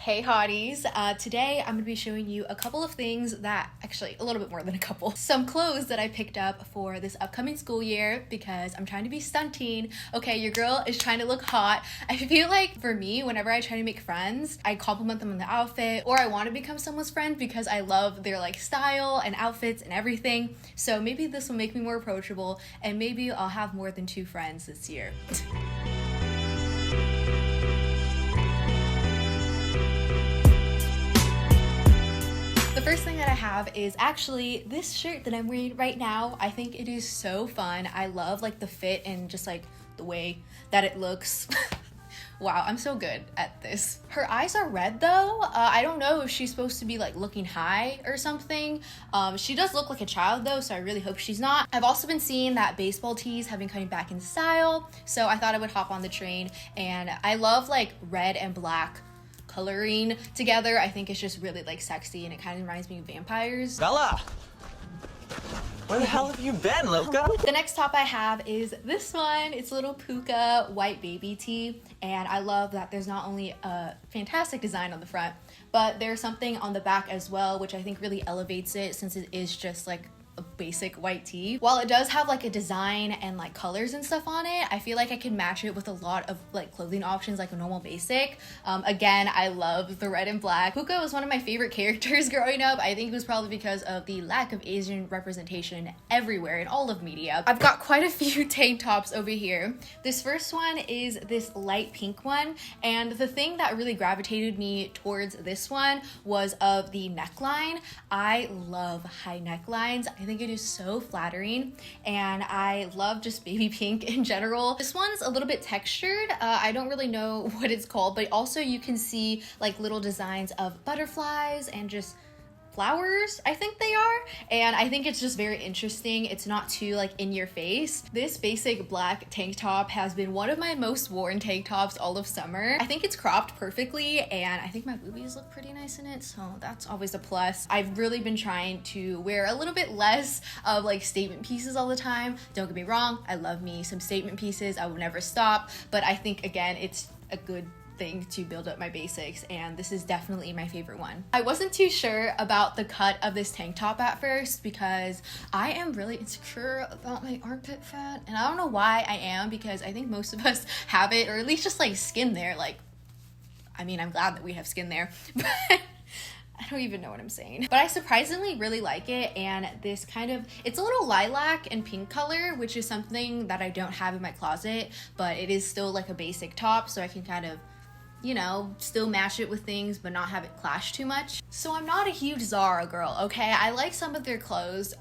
Hey hotties, today I'm going to be showing you a couple of things that, actually a little bit more than a couple, some clothes that I picked up for this upcoming school year because I'm trying to be stunting. Okay, your girl is trying to look hot. I feel like for me, whenever I try to make friends, I compliment them on the outfit, or I want to become someone's friend because I love their like style and outfits and everything. So maybe this will make me more approachable and maybe I'll have more than 2 friends this year. The first thing that I have is actually this shirt that I'm wearing right now. I think it is so fun. I love like the fit and just like the way that it looks. Wow, I'm so good at this. Her eyes are red though. I don't know if she's supposed to be like looking high or something. She does look like a child though, so I really hope she's not. I've also been seeing that baseball tees have been coming back in style, so I thought I would hop on the train. And I love like red and black coloring together. I think it's just really like sexy and it kind of reminds me of vampires. Bella! Where the hell have you been, Loca? The next top I have is this one. It's a little puka white baby tee, and I love that there's not only a fantastic design on the front, but there's something on the back as well, which I think really elevates it since it is just like a basic white tee. While it does have like a design and like colors and stuff on it, I feel like I can match it with a lot of like clothing options like a normal basic. Again, I love the red and black. Puka was one of my favorite characters growing up. I think it was probably because of the lack of Asian representation everywhere in all of media. I've got quite a few tank tops over here. This first one is this light pink one, and the thing that really gravitated me towards this one was of the neckline. I love high necklines. I think it is so flattering, and I love just baby pink in general. This one's a little bit textured. I don't really know what it's called, but also you can see like little designs of butterflies and just flowers, I think they are, and I think it's just very interesting. It's not too like in your face. This basic black tank top has been one of my most worn tank tops all of summer. I think it's cropped perfectly, and I think my boobies look pretty nice in it, so that's always a plus. I've really been trying to wear a little bit less of like statement pieces all the time. Don't get me wrong, I love me some statement pieces. I will never stop, but I think again it's a good thing to build up my basics, and this is definitely my favorite one. I wasn't too sure about the cut of this tank top at first because I am really insecure about my armpit fat, and I don't know why I am, because I think most of us have it, or at least just like skin there. Like, I mean, I'm glad that we have skin there, but I don't even know what I'm saying. But I surprisingly really like it, and this kind of, it's a little lilac and pink color, which is something that I don't have in my closet, but it is still like a basic top, so I can kind of, you know, still match it with things but not have it clash too much. So I'm not a huge Zara girl, okay? I like some of their clothes,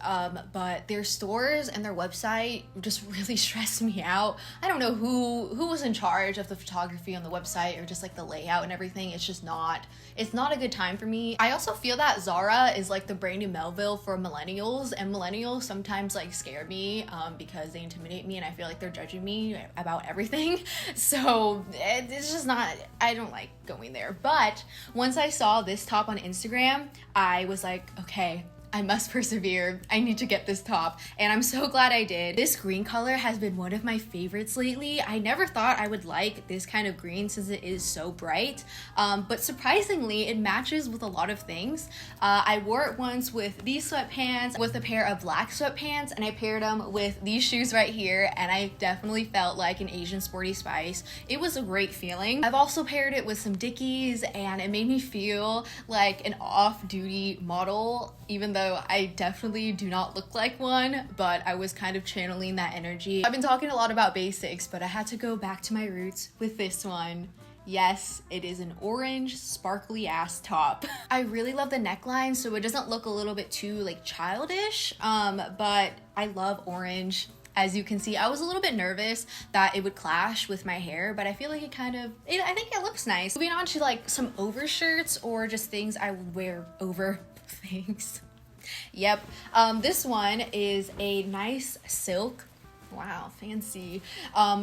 but their stores and their website just really stress me out. I don't know who was in charge of the photography on the website or just like the layout and everything. It's just not, it's not a good time for me. I also feel that Zara is like the brand new Melville for millennials, and millennials sometimes like scare me because they intimidate me and I feel like they're judging me about everything. So it's just not, I don't like going there. But once I saw this top on Instagram, I was like, okay, I must persevere. I need to get this top, and I'm so glad I did. This green color has been one of my favorites lately. I never thought I would like this kind of green since it is so bright, but surprisingly it matches with a lot of things. I wore it once with these sweatpants, with a pair of black sweatpants, and I paired them with these shoes right here, and I definitely felt like an Asian sporty spice. It was a great feeling. I've also paired it with some Dickies, and it made me feel like an off-duty model, even though I definitely do not look like one, but I was kind of channeling that energy. I've been talking a lot about basics, but I had to go back to my roots with this one. Yes, it is an orange sparkly ass top. I really love the neckline, so it doesn't look a little bit too like childish, but I love orange. As you can see, I was a little bit nervous that it would clash with my hair, but I feel like I think it looks nice. Moving on to like some overshirts or just things I would wear over things. Yep, this one is a nice silk, wow, fancy,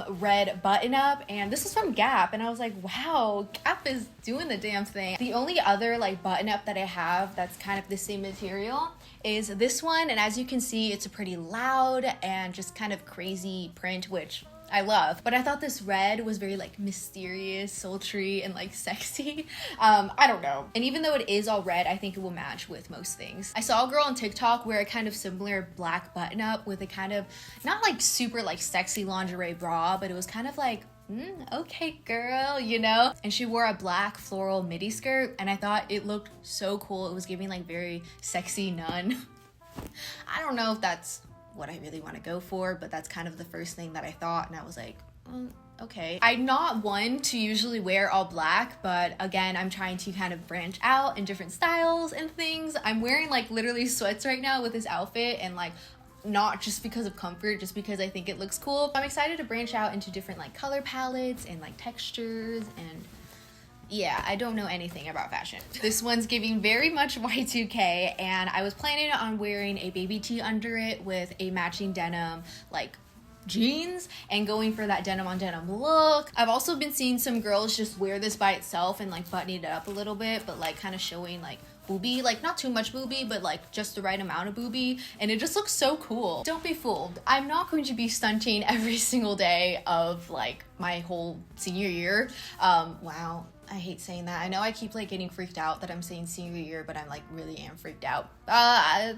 red button up, and this is from Gap, and I was like, wow, Gap is doing the damn thing. The only other like button up that I have that's kind of the same material is this one, and as you can see, it's a pretty loud and just kind of crazy print, which I love. But I thought this red was very like mysterious, sultry, and like sexy. I don't know. And even though it is all red, I think it will match with most things. I saw a girl on TikTok wear a kind of similar black button up with a kind of, not like super like sexy lingerie bra, but it was kind of like, okay girl, you know? And she wore a black floral midi skirt and I thought it looked so cool. It was giving like very sexy nun. I don't know if that's what I really want to go for, but that's kind of the first thing that I thought, and I was like, okay. I'm not one to usually wear all black, but again, I'm trying to kind of branch out in different styles and things. I'm wearing like literally sweats right now with this outfit, and like not just because of comfort, just because I think it looks cool. I'm excited to branch out into different like color palettes and like textures, and yeah, I don't know anything about fashion. This one's giving very much Y2K, and I was planning on wearing a baby tee under it with a matching denim like jeans and going for that denim on denim look. I've also been seeing some girls just wear this by itself and like buttoning it up a little bit, but like kind of showing like boobie, like not too much boobie, but like just the right amount of boobie, and it just looks so cool. Don't be fooled. I'm not going to be stunting every single day of like my whole senior year. Wow, I hate saying that. I know I keep like getting freaked out that I'm saying senior year, but I'm like really am freaked out.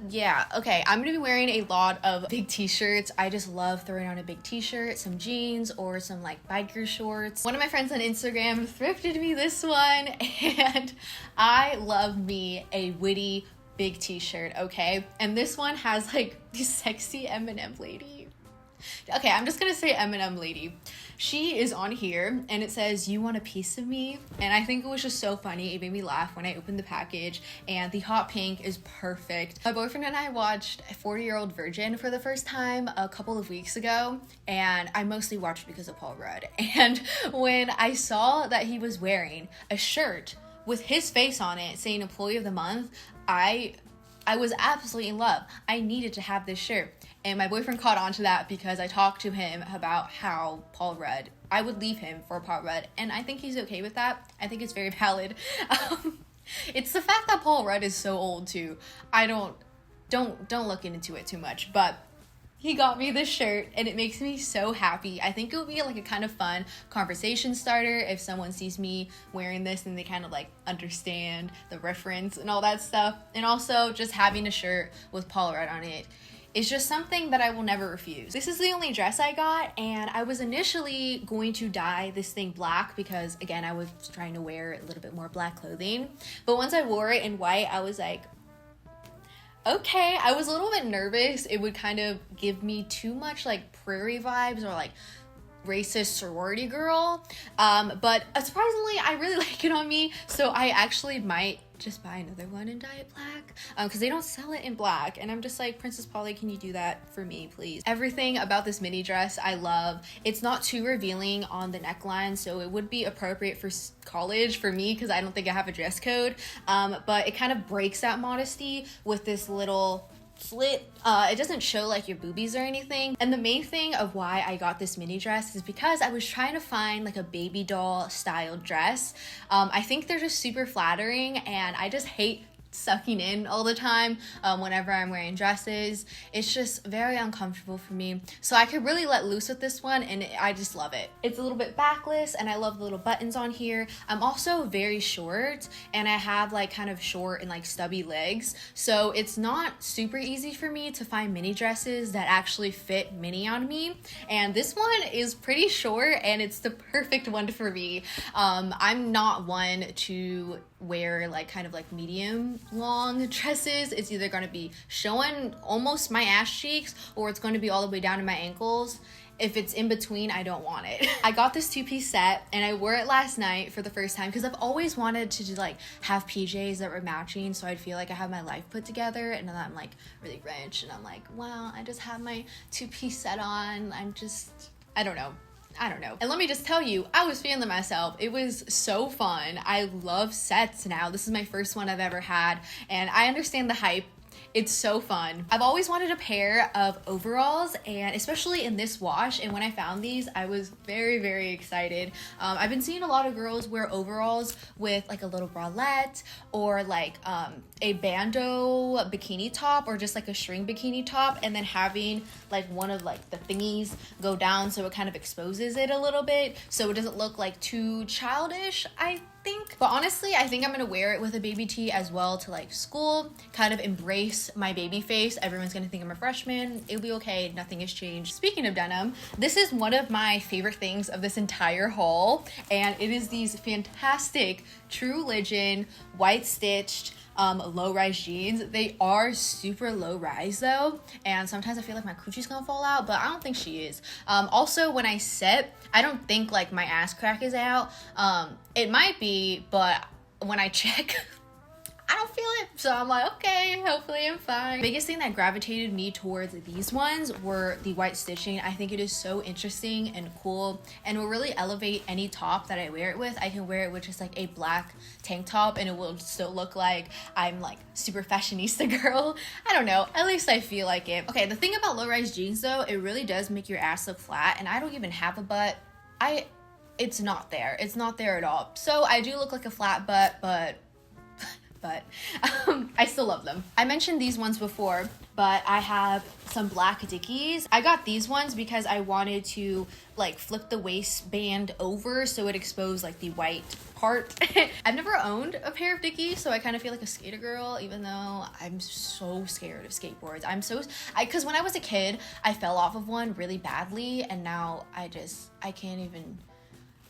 Yeah, okay. I'm gonna be wearing a lot of big t-shirts. I just love throwing on a big t-shirt, some jeans, or some like biker shorts. One of my friends on Instagram thrifted me this one, and I love me a witty big t-shirt, okay? And this one has like the sexy Eminem lady. Okay, I'm just gonna say Eminem lady. She is on here and it says, "You want a piece of me?" And I think it was just so funny. It made me laugh when I opened the package, and the hot pink is perfect. My boyfriend and I watched 40-Year-Old Virgin for the first time a couple of weeks ago, and I mostly watched because of Paul Rudd. And when I saw that he was wearing a shirt with his face on it saying Employee of the Month, I was absolutely in love. I needed to have this shirt. And my boyfriend caught on to that because I talked to him about how Paul Rudd, I would leave him for Paul Rudd, and I think he's okay with that. I think it's very valid. It's the fact that Paul Rudd is so old too. I don't look into it too much, but he got me this shirt and it makes me so happy. I think it would be like a kind of fun conversation starter if someone sees me wearing this and they kind of like understand the reference and all that stuff. And also just having a shirt with Paul Rudd on it is just something that I will never refuse. This is the only dress I got, and I was initially going to dye this thing black because again, I was trying to wear a little bit more black clothing. But once I wore it in white, I was like, okay. I was a little bit nervous. It would kind of give me too much like prairie vibes or like racist sorority girl. But surprisingly, I really like it on me. So I actually might just buy another one and dye it black because they don't sell it in black, and I'm just like, Princess Polly, can you do that for me, please? Everything about this mini dress I love. It's not too revealing on the neckline, so it would be appropriate for college for me because I don't think I have a dress code, but it kind of breaks that modesty with this little slit. It doesn't show like your boobies or anything. And the main thing of why I got this mini dress is because I was trying to find like a baby doll style dress. I think they're just super flattering, and I just hate sucking in all the time whenever I'm wearing dresses. It's just very uncomfortable for me. So I could really let loose with this one, and I just love it. It's a little bit backless, and I love the little buttons on here. I'm also very short, and I have like kind of short and like stubby legs, so it's not super easy for me to find mini dresses that actually fit mini on me, and this one is pretty short and it's the perfect one for me. I'm not one to wear like kind of like medium long dresses. It's either going to be showing almost my ass cheeks or it's going to be all the way down to my ankles. If it's in between, I don't want it. I got this 2-piece set and I wore it last night for the first time because I've always wanted to like have PJs that were matching, so I'd feel like I have my life put together, and then I'm like really rich and I'm like, wow, I just have my 2-piece set on. I don't know. And let me just tell you, I was feeling myself. It was so fun. I love sets now. This is my first one I've ever had, and I understand the hype. It's so fun. I've always wanted a pair of overalls, and especially in this wash, and when I found these, I was very, very excited. I've been seeing a lot of girls wear overalls with like a little bralette or like a bandeau bikini top or just like a string bikini top, and then having like one of like the thingies go down so it kind of exposes it a little bit so it doesn't look like too childish, I think. But honestly, I think I'm gonna wear it with a baby tee as well to like school, kind of embrace my baby face. Everyone's gonna think I'm a freshman. It'll be okay, nothing has changed. Speaking of denim, this is one of my favorite things of this entire haul, and it is these fantastic True Religion white stitched low-rise jeans. They are super low-rise though, and sometimes I feel like my coochie's gonna fall out, but I don't think she is. Also, when I sit, I don't think like my ass crack is out. It might be, but when I check, I don't feel it, so I'm like, okay, hopefully I'm fine. The biggest thing that gravitated me towards these ones were the white stitching. I think it is so interesting and cool, and will really elevate any top that I wear it with. I can wear it with just like a black tank top and it will still look like I'm like super fashionista girl. I don't know, at least I feel like it. Okay, the thing about low-rise jeans though, it really does make your ass look flat, and I don't even have a butt. It's not there. It's not there at all. So I do look like a flat butt, but I still love them. I mentioned these ones before, but I have some black Dickies. I got these ones because I wanted to like flip the waistband over so it exposed like the white part. I've never owned a pair of Dickies, so I kind of feel like a skater girl, even though I'm so scared of skateboards. Because when I was a kid, I fell off of one really badly, and now I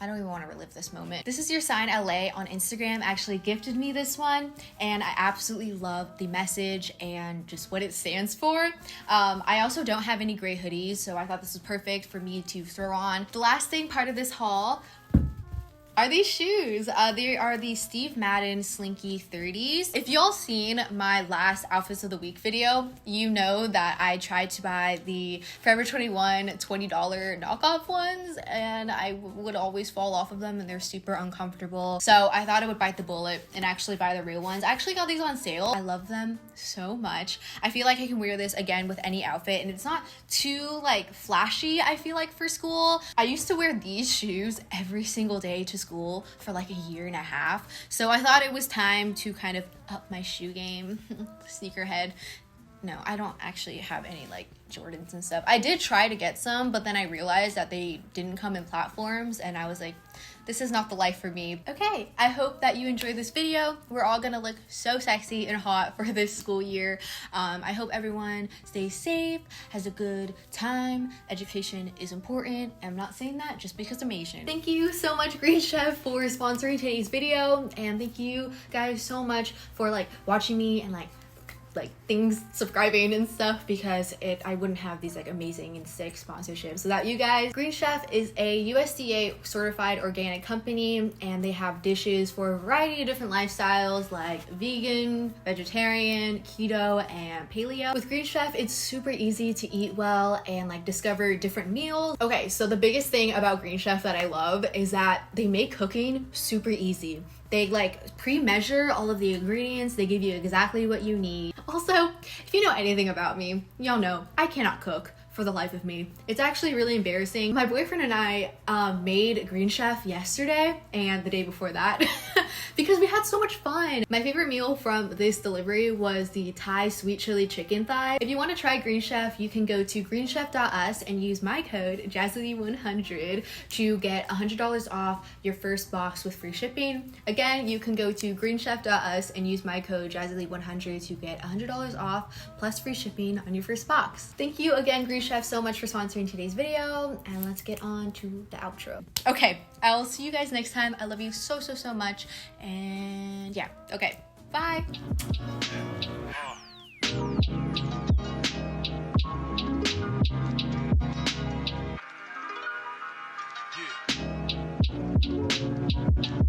don't even want to relive this moment. This is Your Sign LA on Instagram actually gifted me this one, and I absolutely love the message and just what it stands for. I also don't have any gray hoodies, so I thought this was perfect for me to throw on. The last part of this haul are these shoes. They are the Steve Madden Slinky 30s. If y'all seen my last outfits of the week video, you know that I tried to buy the Forever 21 $20 knockoff ones, and I would always fall off of them and they're super uncomfortable. So I thought I would bite the bullet and actually buy the real ones. I actually got these on sale. I love them so much. I feel like I can wear this again with any outfit, and it's not too like flashy, I feel like, for school. I used to wear these shoes every single day to school for like a year and a half, so I thought it was time to kind of up my shoe game. Sneakerhead. No, I don't actually have any like Jordans and stuff. I did try to get some, but then I realized that they didn't come in platforms, and I was like, this is not the life for me. Okay, I hope that you enjoyed this video. We're all gonna look so sexy and hot for this school year. I hope everyone stays safe, has a good time. Education is important. I'm not saying that just because I'm Asian. Thank you so much, Green Chef, for sponsoring today's video, and thank you guys so much for like watching me and like things, subscribing and stuff, because I wouldn't have these like amazing and sick sponsorships without you guys. Green Chef is a USDA certified organic company, and they have dishes for a variety of different lifestyles like vegan, vegetarian, keto, and paleo. With Green Chef, it's super easy to eat well and like discover different meals. Okay, so the biggest thing about Green Chef that I love is that they make cooking super easy. They like pre-measure all of the ingredients. They give you exactly what you need. Also, if you know anything about me, y'all know I cannot cook for the life of me. It's actually really embarrassing. My boyfriend and I made Green Chef yesterday and the day before that because we had so much fun. My favorite meal from this delivery was the Thai sweet chili chicken thigh. If you want to try Green Chef, you can go to greenchef.us and use my code Jazzy100 to get $100 off your first box with free shipping. Again, you can go to greenchef.us and use my code Jazzy100 to get $100 off plus free shipping on your first box. Thank you again, Green Chef, so much for sponsoring today's video, and let's get on to the outro. Okay, I'll see you guys next time. I love you so much, and yeah, okay, bye. Yeah.